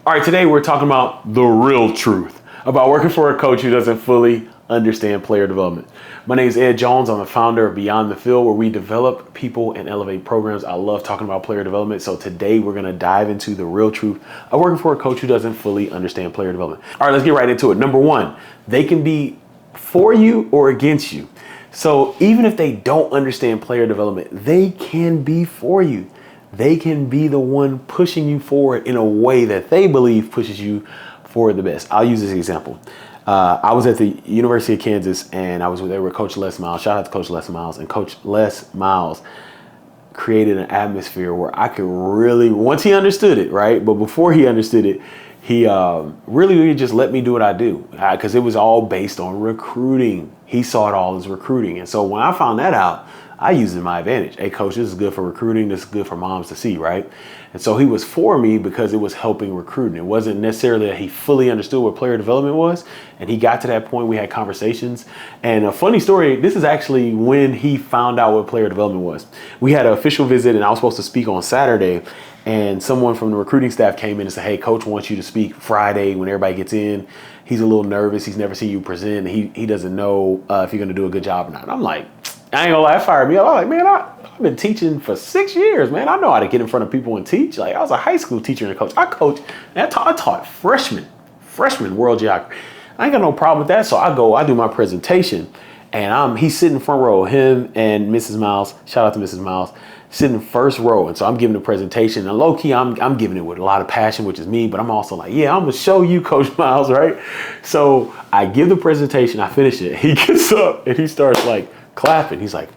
All right, today we're talking about the real truth about working for a coach who doesn't fully understand player development. My name is Ed Jones. I'm the founder of Beyond the Field, where we develop people and elevate programs. I love talking about player development. So today we're going to dive into the real truth of working for a coach who doesn't fully understand player development. All right, let's get right into it. Number one, they can be for you or against you. So even if they don't understand player development, they can be for you. They can be the one pushing you forward in a way that they believe pushes you forward the best. I'll use this example. I was at the University of Kansas and I was there with Coach Les Miles. Shout out to Coach Les Miles. And Coach Les Miles created an atmosphere where I could really, once he understood it, right? But before he understood it, he really just let me do what I do, because it was all based on recruiting. He saw it all as recruiting. And so when I found that out, I used it to my advantage. Hey, coach, this is good for recruiting. This is good for moms to see, right? And so he was for me because it was helping recruiting. It wasn't necessarily that he fully understood what player development was. And he got to that point. We had conversations. And a funny story, this is actually when he found out what player development was. We had an official visit and I was supposed to speak on Saturday. And someone from the recruiting staff came in and said, hey, coach wants you to speak Friday when everybody gets in. He's a little nervous. He's never seen you present. He doesn't know if you're going to do a good job or not. And I'm like, I ain't gonna lie, that fired me up. I'm like, man, I've been teaching for 6 years, man. I know how to get in front of people and teach. Like, I was a high school teacher and a coach. I taught freshman world geography. I ain't got no problem with that. So I do my presentation and he's sitting front row, him and Mrs. Miles, shout out to Mrs. Miles, sitting first row. And so I'm giving the presentation and low key, I'm giving it with a lot of passion, which is me, but I'm also like, yeah, I'm gonna show you Coach Miles, right? So I give the presentation, I finish it. He gets up and he starts like clapping. He's like,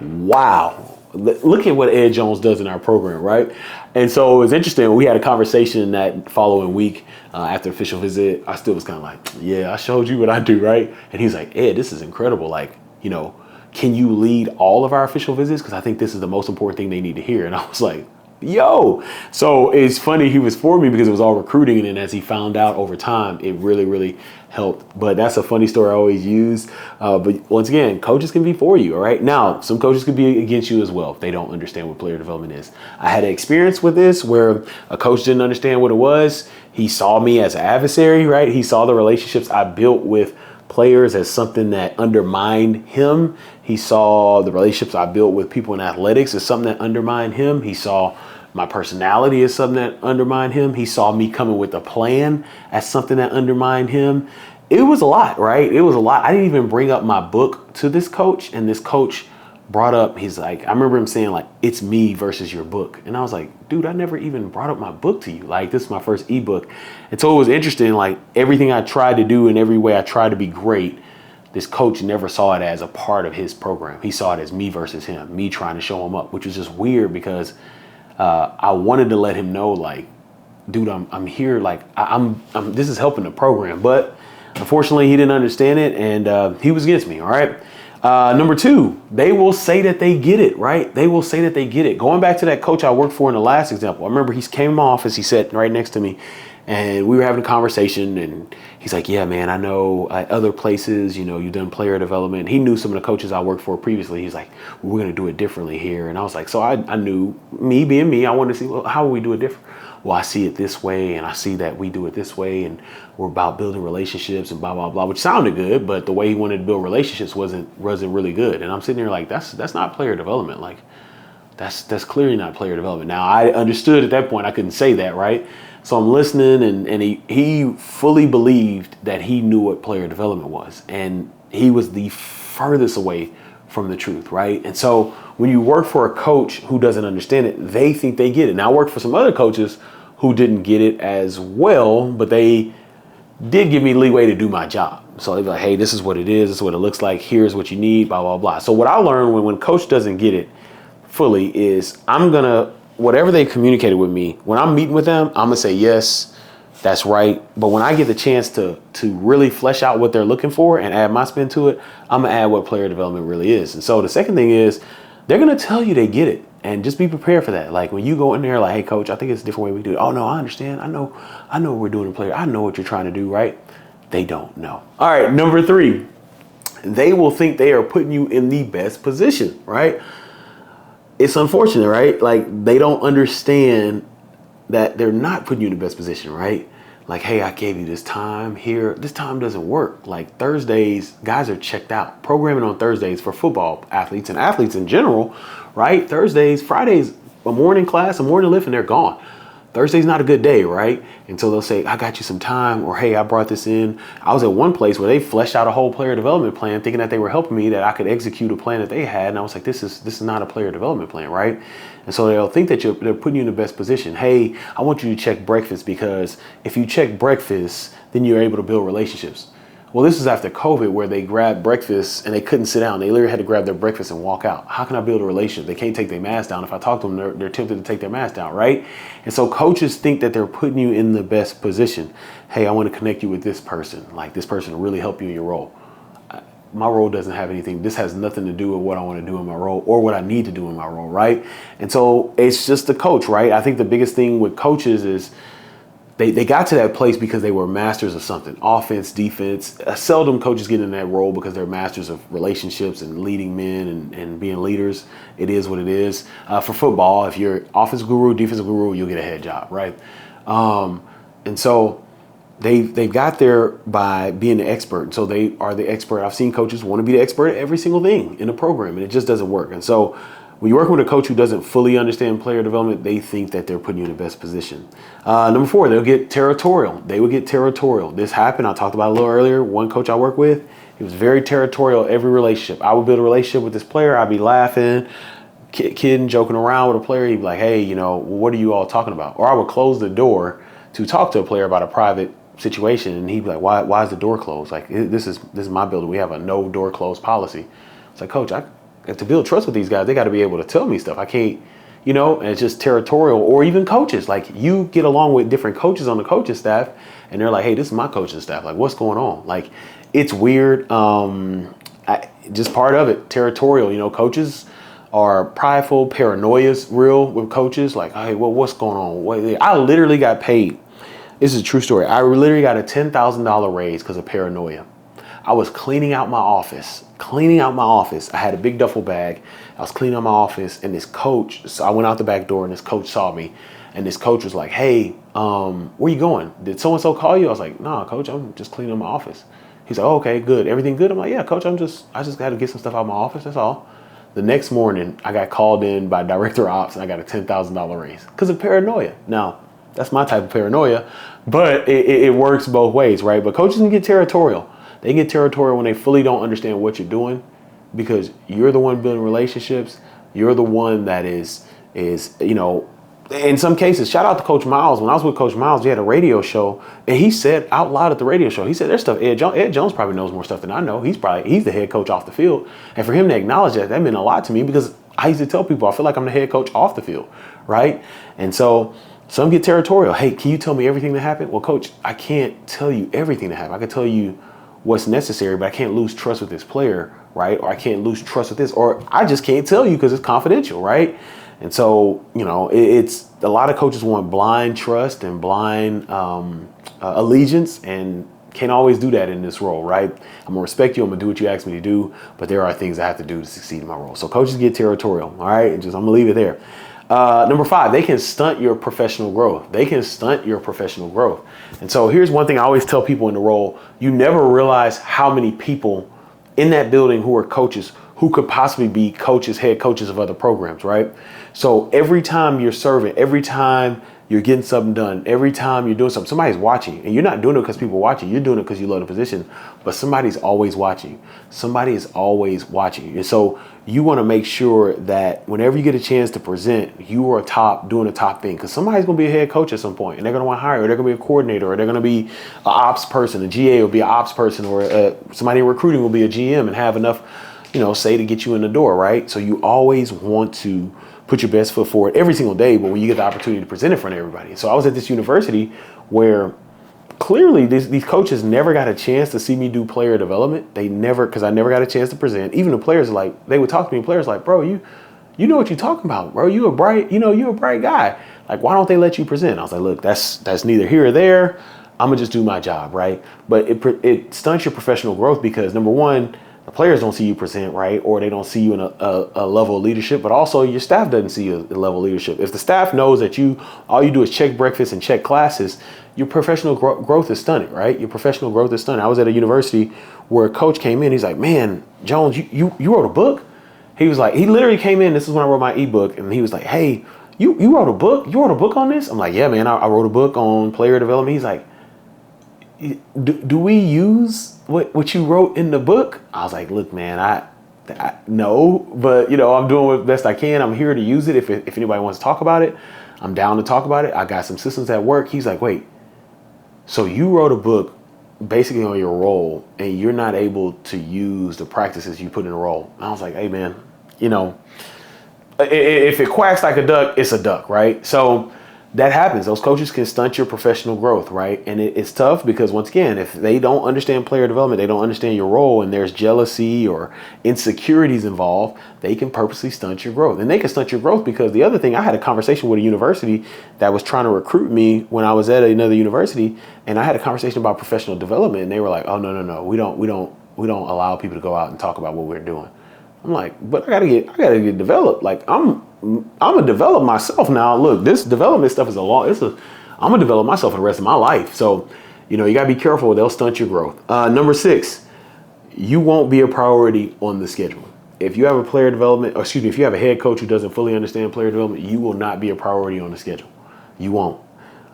wow, look at what Ed Jones does in our program, right? And so it was interesting. We had a conversation that following week after the official visit. I still was kind of like, yeah, I showed you what I do, right? And he's like, Ed, this is incredible. Like, can you lead all of our official visits? Because I think this is the most important thing they need to hear. And I was like, yo. So it's funny, he was for me because it was all recruiting. And then as he found out over time, it really, really helped. But that's a funny story I always use. But once again, coaches can be for you, all right? Now, some coaches could be against you as well if they don't understand what player development is. I had an experience with this where a coach didn't understand what it was. He saw me as an adversary, right? He saw the relationships I built with players as something that undermined him. He saw the relationships I built with people in athletics as something that undermined him. He saw my personality as something that undermined him. He saw me coming with a plan as something that undermined him. It was a lot, right? It was a lot. I didn't even bring up my book to this coach, and this coach brought up, he's like, I remember him saying like, it's me versus your book. And I was like, dude, I never even brought up my book to you. Like, this is my first ebook. And so it was interesting, like everything I tried to do and every way I tried to be great, this coach never saw it as a part of his program. He saw it as me versus him, me trying to show him up, which was just weird because I wanted to let him know, like, dude, I'm here, like, I'm this is helping the program. But unfortunately, he didn't understand it, and he was against me, all right? Number two, they will say that they get it, right? They will say that they get it. Going back to that coach I worked for in the last example, I remember he came in my office, he sat right next to me, and we were having a conversation, and he's like, yeah, man, I know at other places, you've done player development. He knew some of the coaches I worked for previously. He's like, well, we're going to do it differently here. And I was like, so I knew, me being me, I wanted to see, well, how will we do it different? Well, I see it this way, and I see that we do it this way, and we're about building relationships and blah, blah, blah, which sounded good, but the way he wanted to build relationships wasn't really good. And I'm sitting there like, that's not player development. Like, that's clearly not player development. Now, I understood at that point I couldn't say that, right? So I'm listening, and he fully believed that he knew what player development was. And he was the furthest away from the truth, right? And so when you work for a coach who doesn't understand it, they think they get it. Now, I worked for some other coaches who didn't get it as well, but they did give me leeway to do my job. So they'd be like, hey, this is what it is. This is what it looks like. Here's what you need, blah, blah, blah. So what I learned when coach doesn't get it fully is whatever they communicated with me, when I'm meeting with them, I'm gonna say, yes, that's right. But when I get the chance to really flesh out what they're looking for and add my spin to it, I'm gonna add what player development really is. And so the second thing is, they're gonna tell you they get it, and just be prepared for that. Like when you go in there like, hey coach, I think it's a different way we do it. Oh no, I understand. I know what we're doing in player. I know what you're trying to do, right? They don't know. All right, number three, they will think they are putting you in the best position, right? It's unfortunate, right? Like they don't understand that they're not putting you in the best position, right? Like, hey, I gave you this time here. This time doesn't work. Like Thursdays, guys are checked out. Programming on Thursdays for football athletes and athletes in general, right? Thursdays, Fridays, a morning class, a morning lift, and they're gone. Thursday's not a good day, right? And so they'll say, I got you some time, or hey, I brought this in. I was at one place where they fleshed out a whole player development plan, thinking that they were helping me, that I could execute a plan that they had. And I was like, this is not a player development plan, right? And so they'll think that they're putting you in the best position. Hey, I want you to check breakfast, because if you check breakfast, then you're able to build relationships. Well, this is after COVID, where they grabbed breakfast and they couldn't sit down. They literally had to grab their breakfast and walk out. How can I build a relationship? They can't take their mask down. If I talk to them, they're tempted to take their mask down, right? And so coaches think that they're putting you in the best position. Hey, I want to connect you with this person. Like, this person will really help you in your role. My role doesn't have anything. This has nothing to do with what I want to do in my role or what I need to do in my role, right? And so it's just the coach, right? I think the biggest thing with coaches is they got to that place because they were masters of something, offense, defense. Seldom coaches get in that role because they're masters of relationships and leading men and being leaders. It is what it is. For football, if you're offensive guru, defensive guru, you'll get a head job, right? And so they got there by being the expert. And so they are the expert. I've seen coaches want to be the expert at every single thing in the program, and it just doesn't work. And so when you're working with a coach who doesn't fully understand player development, they think that they're putting you in the best position. Number 4, they'll get territorial. They will get territorial. This happened. I talked about it a little earlier. One coach I work with, he was very territorial every relationship. I would build a relationship with this player. I'd be laughing, kidding, joking around with a player. He'd be like, hey, what are you all talking about? Or I would close the door to talk to a player about a private situation, and he'd be like, why is the door closed? Like, this is my building. We have a no door closed policy. It's like, coach, to build trust with these guys, they got to be able to tell me stuff. I can't, and it's just territorial. Or even coaches, like, you get along with different coaches on the coaching staff, and they're like, hey, this is my coaching staff. Like, what's going on? Like, it's weird. Just part of it, territorial. Coaches are prideful. Paranoia's real with coaches. Like, hey, what's going on? I literally got paid. This is a true story. I literally got a $10,000 raise because of paranoia. I was cleaning out my office. I had a big duffel bag. I was cleaning out my office, and this coach, so I went out the back door, and this coach saw me, and this coach was like, hey, where you going? Did so-and-so call you? I was like, nah, coach, I'm just cleaning up my office. He's like, oh, okay, good. Everything good? I'm like, yeah, coach, I just got to get some stuff out of my office. That's all. The next morning, I got called in by director of ops, and I got a $10,000 raise because of paranoia. Now, that's my type of paranoia, but it works both ways, right? But coaches can get territorial. They get territorial when they fully don't understand what you're doing, because you're the one building relationships. You're the one that is in some cases, shout out to Coach Miles. When I was with Coach Miles, we had a radio show, and he said out loud at the radio show, he said, there's stuff Ed Jones probably knows more stuff than I know. He's the head coach off the field. And for him to acknowledge that meant a lot to me, because I used to tell people, I feel like I'm the head coach off the field, right? And so some get territorial. Hey, can you tell me everything that happened? Well, coach, I can't tell you everything that happened. I can tell you what's necessary, but I can't lose trust with this player, right? Or I can't lose trust with this, or I just can't tell you because it's confidential, right? And so, it's a lot of coaches want blind trust and blind allegiance, and can't always do that in this role, right? I'm gonna respect you. I'm gonna do what you ask me to do, but there are things I have to do to succeed in my role. So coaches get territorial, all right? And I'm gonna leave it there. Number 5, they can stunt your professional growth. And so here's one thing I always tell people in the role: you never realize how many people in that building who are coaches who could possibly be coaches, head coaches of other programs, right? So every time you're serving, every time you're getting something done, every time you're doing something, somebody's watching. And you're not doing it because people are watching. You're doing it because you love the position. But somebody's always watching. Somebody is always watching. And so you want to make sure that whenever you get a chance to present, you are doing a top thing. Because somebody's going to be a head coach at some point, and they're going to want to hire, or they're going to be a coordinator, or they're going to be an ops person. A GA will be an ops person, or somebody in recruiting will be a GM and have enough, say, to get you in the door, right? So you always want to put your best foot forward every single day, but when you get the opportunity to present in front of everybody. So I was at this university where clearly these coaches never got a chance to see me do player development. They never, because I never got a chance to present. Even the players, like, they would talk to me, players like, bro, you know what you're talking about, bro. You're a bright guy. Like, why don't they let you present? I was like, look, that's neither here or there. I'm gonna just do my job, right? But it stunts your professional growth because, number one, the players don't see you present right, or they don't see you in a level of leadership, but also your staff doesn't see you a level of leadership. If the staff knows that all you do is check breakfast and check classes, your professional growth is stunted, right? Your professional growth is stunted. I was at a university where a coach came in. He's like, man, Jones, you wrote a book? He was like, he literally came in. This is when I wrote my ebook. And he was like, hey, you wrote a book? You wrote a book on this? I'm like, yeah, man, I wrote a book on player development. He's like, do we use what you wrote in the book? I was like, look, man, I no, but I'm doing what best I can. I'm here to use it. If anybody wants to talk about it, I'm down to talk about it. I got some systems at work. He's like, wait, so you wrote a book basically on your role and you're not able to use the practices you put in a role. And I was like, hey, man, if it quacks like a duck, it's a duck, right? So that happens. Those coaches can stunt your professional growth, right? And it's tough because, once again, if they don't understand player development, they don't understand your role, and there's jealousy or insecurities involved, they can purposely stunt your growth. And they can stunt your growth because the other thing, I had a conversation with a university that was trying to recruit me when I was at another university, and I had a conversation about professional development, and they were like, oh, no, we don't allow people to go out and talk about what we're doing. I'm like, but I gotta get developed. Like I'm gonna develop myself now. Look, this development stuff is I'm gonna develop myself for the rest of my life. So, you gotta be careful. They'll stunt your growth. Number 6, you won't be a priority on the schedule. If you have a if you have a head coach who doesn't fully understand player development, you will not be a priority on the schedule. You won't.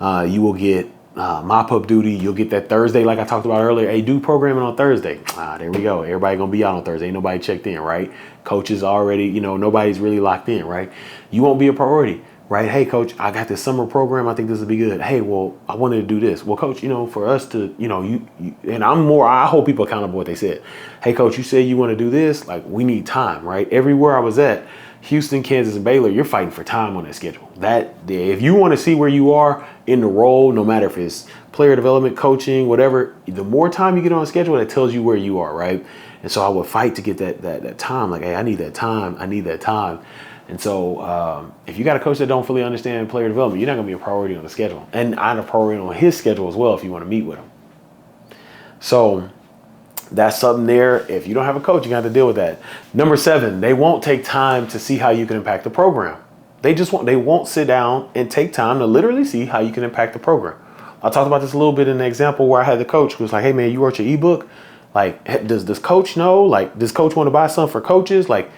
You will get mop-up duty. You'll get that Thursday, like I talked about earlier. Hey, do programming on Thursday. There we go. Everybody gonna be out on Thursday. Ain't nobody checked in, right? Coaches already, nobody's really locked in, right? You won't be a priority, right? Hey, coach, I got this summer program. I think this will be good. Hey, well, I wanted to do this. Well, coach, for us to, and I hold people accountable what they said. Hey, coach, you said you want to do this. Like, we need time, right? Everywhere I was at, Houston, Kansas, and Baylor, you're fighting for time on that schedule. If you want to see where you are in the role, no matter if it's player development, coaching, whatever, the more time you get on a schedule, that tells you where you are, right? And so I would fight to get that time. Like, hey, I need that time. I need that time. And so if you got a coach that don't fully understand player development, you're not going to be a priority on the schedule. And I'm a priority on his schedule as well if you want to meet with him. So that's something there. If you don't have a coach, you got to deal with that. Number 7, they won't take time to see how you can impact the program. They won't sit down and take time to literally see how you can impact the program. I talked about this a little bit in the example where I had the coach who was like, hey, man, you wrote your ebook. Like, does coach know? Like, does coach want to buy something for coaches? Like,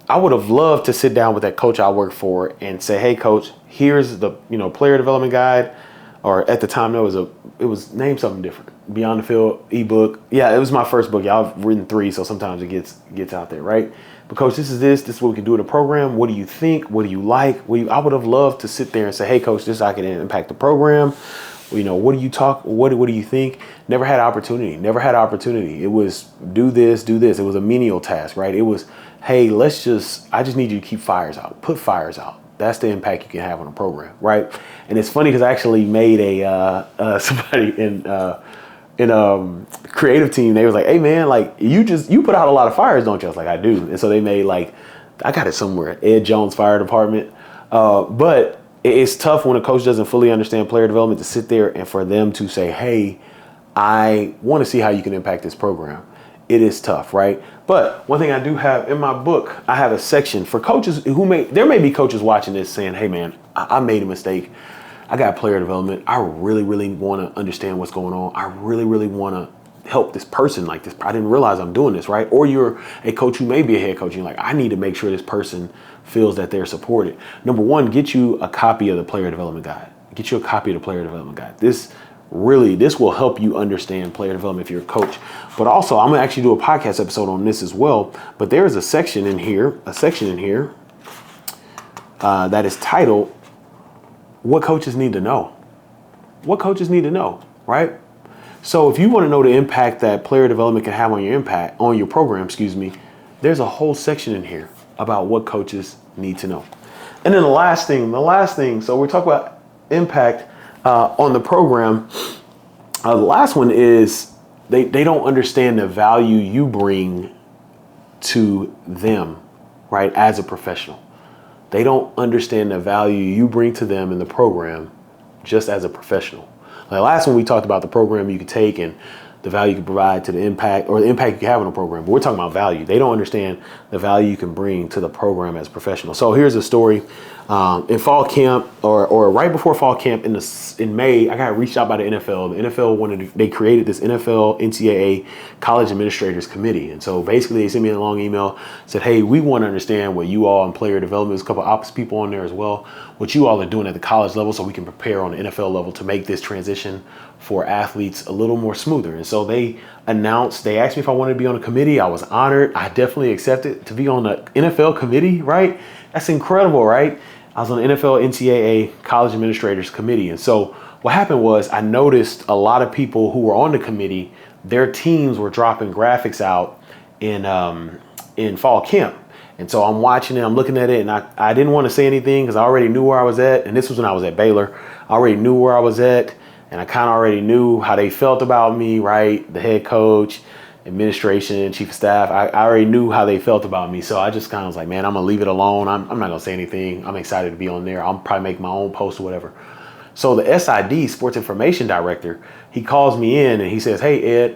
I would have loved to sit down with that coach I work for and say, hey, coach, here's the player development guide. Or at the time, it was named something different. Beyond the Field ebook. Yeah, it was my first book. Y'all have written 3, so sometimes it gets out there, right? But coach, this is what we can do in the program. What do you think? What do you like? I would have loved to sit there and say, hey, coach, this is how I can impact the program. What do you think? Never had opportunity. It was do this. It was a menial task, right? It was, hey, I just need you to keep fires out. Put fires out. That's the impact you can have on a program, right? And it's funny because I actually made somebody in creative team. They was like, hey, man, like you put out a lot of fires, don't you? I was like, I do. And so they made I got it somewhere, Ed Jones Fire Department. But it's tough when a coach doesn't fully understand player development to sit there and for them to say, hey, I want to see how you can impact this program. It is tough, right? But one thing I do have in my book, I have a section for coaches there may be coaches watching this saying, hey, man, I made a mistake. I got player development. I really, really want to understand what's going on. I really, really want to help this person like this. I didn't realize I'm doing this, right? Or you're a coach who may be a head coach. And you're like, I need to make sure this person feels that they're supported. Number 1, get you a copy of the player development guide. This will help you understand player development if you're a coach. But also, I'm gonna actually do a podcast episode on this as well. But there is a section in here that is titled "What Coaches Need to Know." What coaches need to know, right? So if you want to know the impact that player development can have on your program, there's a whole section in here about what coaches need to know. And then the last thing. So we're talking about impact on the program. The last one is they don't understand the value you bring to them, right, as a professional. They don't understand the value you bring to them in the program just as a professional. The last one we talked about the program you could take and the value you can provide to the impact or the impact you can have on a program. But we're talking about value. They don't understand the value you can bring to the program as a professional. So here's a story. In fall camp or right before fall camp in May, I got reached out by the NFL. The NFL they created this NFL NCAA College Administrators Committee. And so basically they sent me a long email, said, hey, we want to understand what you all in player development, there's a couple of opposite people on there as well, what you all are doing at the college level so we can prepare on the NFL level to make this transition for athletes a little more smoother. And so they asked me if I wanted to be on a committee. I was honored. I definitely accepted to be on the NFL committee, right? That's incredible, right? I was on the NFL NCAA College Administrators Committee. And so what happened was I noticed a lot of people who were on the committee, their teams were dropping graphics out in fall camp. And so I'm watching it, I'm looking at it, and I didn't want to say anything because I already knew where I was at. And this was when I was at Baylor. I already knew where I was at, and I kind of already knew how they felt about me, right? The head coach, administration, chief of staff. I already knew how they felt about me. So I just kind of was like, man, I'm going to leave it alone. I'm not going to say anything. I'm excited to be on there. I'll probably make my own post or whatever. So the SID, Sports Information Director, he calls me in and he says, hey, Ed,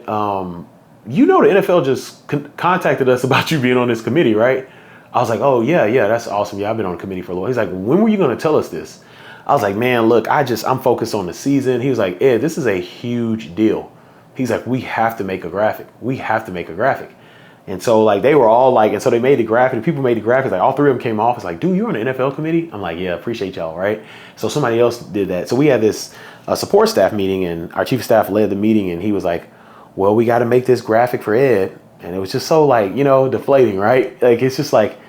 you know the NFL just contacted us about you being on this committee, right? I was like, oh, yeah, that's awesome. Yeah, I've been on a committee for a while. He's like, when were you going to tell us this? I was like, man, look, I'm focused on the season. He was like, Ed, this is a huge deal. He's like, we have to make a graphic. We have to make a graphic. And so like they were all like, and so they made the graphic. The people made the graphics. Like all three of them came off. It's like, dude, you're on the NFL committee? I'm like, yeah, appreciate y'all, right? So somebody else did that. So we had this support staff meeting, and our chief of staff led the meeting, and he was like, well, we got to make this graphic for Ed. And it was just so like, deflating, right? Like it's just like,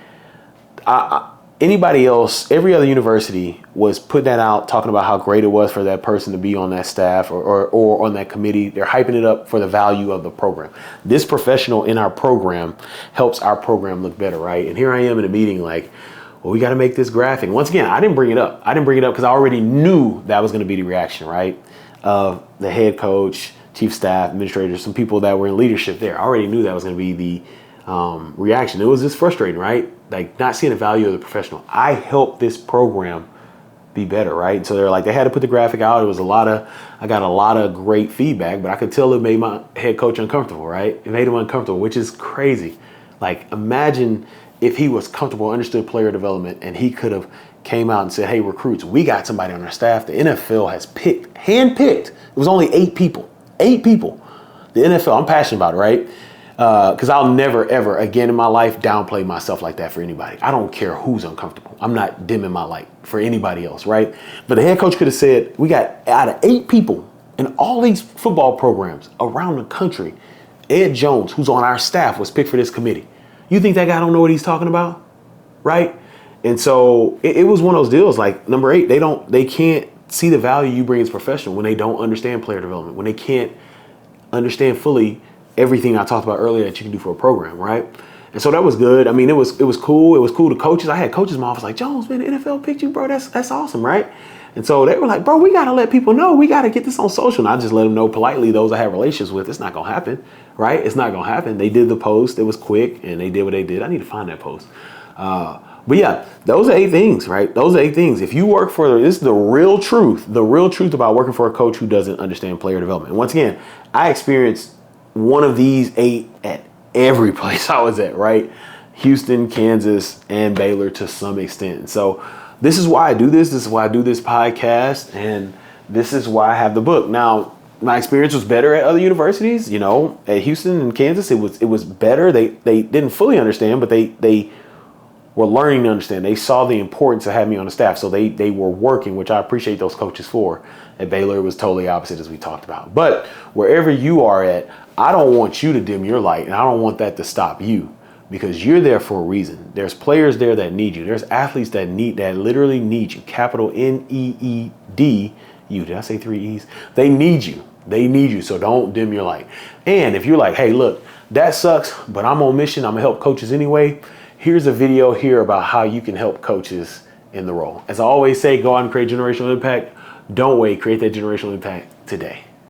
anybody else, every other university was putting that out, talking about how great it was for that person to be on that staff or on that committee. They're hyping it up for the value of the program. This professional in our program helps our program look better, right? And here I am in a meeting like, well, we got to make this graphic. Once again, I didn't bring it up. I didn't bring it up because I already knew that was going to be the reaction, right? Of the head coach, chief staff, administrators, some people that were in leadership there. I already knew that was going to be the reaction. It was just frustrating, right? Like not seeing the value of the professional. I helped this program be better, right? So they're like, they had to put the graphic out. It was I got a lot of great feedback, but I could tell it made my head coach uncomfortable, right? It made him uncomfortable, which is crazy. Like imagine if he was comfortable, understood player development, and he could have came out and said, hey, recruits, we got somebody on our staff. The NFL has handpicked. It was only 8 people. The NFL, I'm passionate about it, right? Because I'll never, ever again in my life downplay myself like that for anybody. I don't care who's uncomfortable. I'm not dimming my light for anybody else, right? But the head coach could have said, we got out of 8 people in all these football programs around the country, Ed Jones, who's on our staff, was picked for this committee. You think that guy don't know what he's talking about, right? And so it was one of those deals like number 8, they can't see the value you bring as a professional when they don't understand player development, when they can't understand fully everything I talked about earlier that you can do for a program, right? And so that was good. I mean, it was cool. It was cool to coaches. I had coaches in my office like, Jones, man, the NFL picked you, bro. That's awesome, right? And so they were like, bro, we got to let people know. We got to get this on social. And I just let them know politely, those I have relationships with, it's not going to happen, right? It's not going to happen. They did the post. It was quick, and they did what they did. I need to find that post. But yeah, those are 8 things, right? Those are 8 things. If you work for, this is the real truth about working for a coach who doesn't understand player development. And once again, I experienced one of these 8 at every place I was at, right? Houston, Kansas, and Baylor to some extent. And so this is why I do this. This is why I do this podcast. And this is why I have the book. Now, my experience was better at other universities, at Houston and Kansas. It was better. They didn't fully understand, but they were learning to understand. They saw the importance of having me on the staff. So they were working, which I appreciate those coaches for. At Baylor, it was totally opposite as we talked about. But wherever you are at, I don't want you to dim your light, and I don't want that to stop you because you're there for a reason. There's players there that need you. There's athletes that literally need you. Capital N-E-E-D. Did I say 3 E's? They need you. They need you. So don't dim your light. And if you're like, hey, look, that sucks, but I'm on mission. I'm going to help coaches anyway. Here's a video here about how you can help coaches in the role. As I always say, go out and create generational impact. Don't wait. Create that generational impact today.